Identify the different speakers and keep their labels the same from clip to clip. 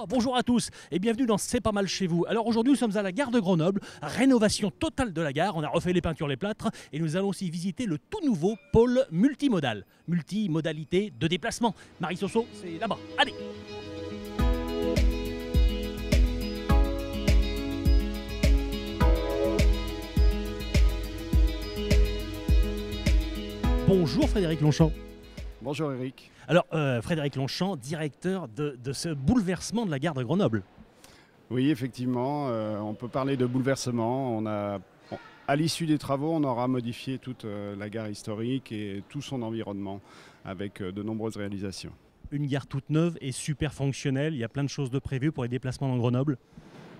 Speaker 1: Bonjour à tous et bienvenue dans C'est pas mal chez vous. Alors aujourd'hui nous sommes à la gare de Grenoble, rénovation totale de la gare, on a refait les peintures, les plâtres et nous allons aussi visiter le tout nouveau pôle multimodal. Multimodalité de déplacement. Marie Soso, c'est là-bas. Allez! Bonjour Frédéric Longchamp.
Speaker 2: Bonjour Eric.
Speaker 1: Alors Frédéric Longchamp, directeur de ce bouleversement de la gare de Grenoble.
Speaker 2: Oui, effectivement, on peut parler de bouleversement. À l'issue des travaux, on aura modifié toute la gare historique et tout son environnement avec de nombreuses réalisations.
Speaker 1: Une gare toute neuve et super fonctionnelle, il y a plein de choses de prévues pour les déplacements dans Grenoble.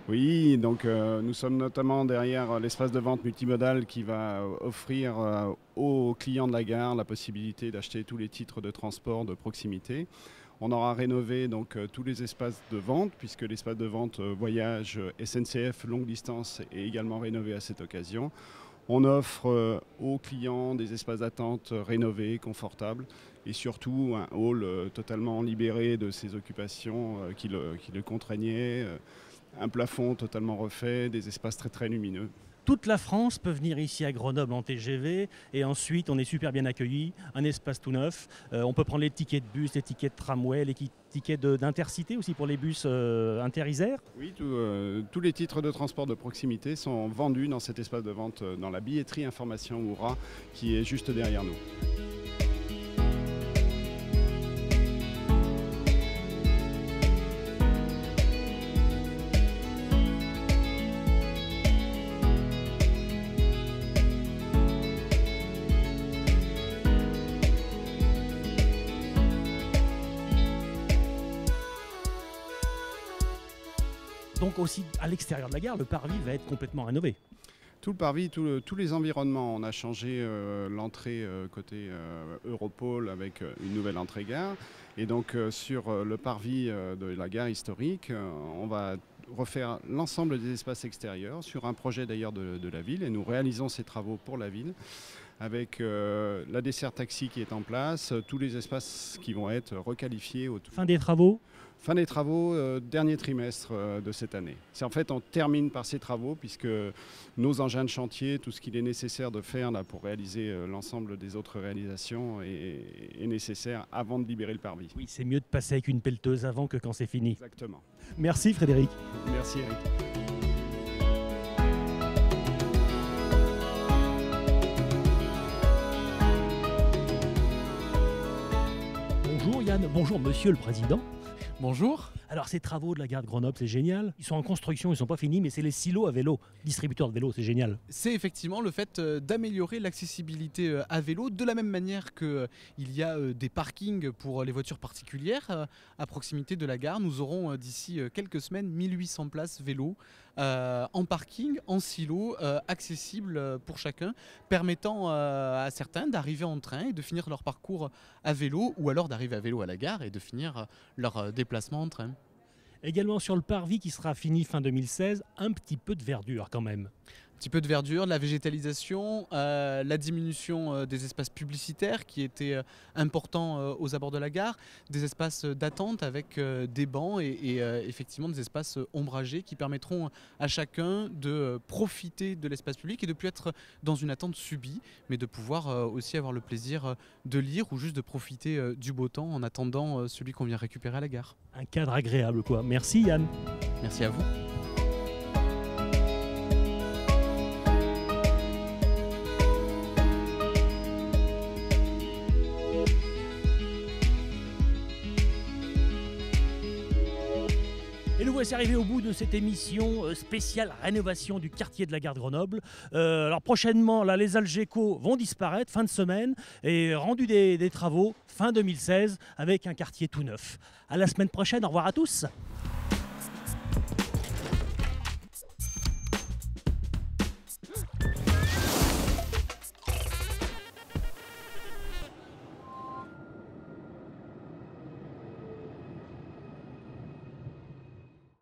Speaker 2: Oui, donc nous sommes notamment derrière l'espace de vente multimodal qui va offrir aux clients de la gare la possibilité d'acheter tous les titres de transport de proximité. On aura rénové donc tous les espaces de vente puisque l'espace de vente voyage SNCF longue distance est également rénové à cette occasion. On offre aux clients des espaces d'attente rénovés, confortables et surtout un hall totalement libéré de ses occupations qui le contraignaient. Un plafond totalement refait, des espaces très très lumineux.
Speaker 1: Toute la France peut venir ici à Grenoble en TGV et ensuite on est super bien accueillis, un espace tout neuf. On peut prendre les tickets de bus, les tickets de tramway, les tickets d'Intercité aussi pour les bus inter-Isère.
Speaker 2: Oui, tous les titres de transport de proximité sont vendus dans cet espace de vente, dans la billetterie information Oura qui est juste derrière nous.
Speaker 1: Donc aussi à l'extérieur de la gare, le parvis va être complètement rénové.
Speaker 2: Tout le parvis, tous les environnements, on a changé l'entrée côté Europol avec une nouvelle entrée gare. Et donc sur le parvis de la gare historique, on va refaire l'ensemble des espaces extérieurs sur un projet d'ailleurs de la ville. Et nous réalisons ces travaux pour la ville avec la desserte taxi qui est en place, tous les espaces qui vont être requalifiés.
Speaker 1: Fin des travaux ?
Speaker 2: Fin des travaux, dernier trimestre de cette année. C'est en fait, on termine par ces travaux puisque nos engins de chantier, tout ce qu'il est nécessaire de faire là, pour réaliser l'ensemble des autres réalisations est nécessaire avant de libérer le parvis.
Speaker 1: Oui, c'est mieux de passer avec une pelleteuse avant que quand c'est fini.
Speaker 2: Exactement.
Speaker 1: Merci Frédéric.
Speaker 2: Merci Eric.
Speaker 1: Bonjour Yann, bonjour Monsieur le Président.
Speaker 3: Bonjour.
Speaker 1: Alors ces travaux de la gare de Grenoble, c'est génial. Ils sont en construction, ils ne sont pas finis, mais c'est les silos à vélo, distributeurs de vélo, c'est génial.
Speaker 3: C'est effectivement le fait d'améliorer l'accessibilité à vélo de la même manière qu'il y a des parkings pour les voitures particulières à proximité de la gare. Nous aurons d'ici quelques semaines 1800 places vélo en parking, en silo, accessibles pour chacun, permettant à certains d'arriver en train et de finir leur parcours à vélo ou alors d'arriver à vélo à la gare et de finir leur déplacement en train.
Speaker 1: Également sur le parvis qui sera fini fin 2016, un petit peu de verdure quand même.
Speaker 3: Un petit peu de verdure, de la végétalisation, la diminution des espaces publicitaires qui étaient importants aux abords de la gare, des espaces d'attente avec des bancs et effectivement des espaces ombragés qui permettront à chacun de profiter de l'espace public et de ne plus être dans une attente subie, mais de pouvoir aussi avoir le plaisir de lire ou juste de profiter du beau temps en attendant celui qu'on vient récupérer à la gare.
Speaker 1: Un cadre agréable quoi. Merci Yann.
Speaker 3: Merci à vous.
Speaker 1: Et nous voici arrivés au bout de cette émission spéciale rénovation du quartier de la gare de Grenoble. Alors prochainement, là, les Algeco vont disparaître, fin de semaine, et rendu des travaux fin 2016 avec un quartier tout neuf. À la semaine prochaine, au revoir à tous.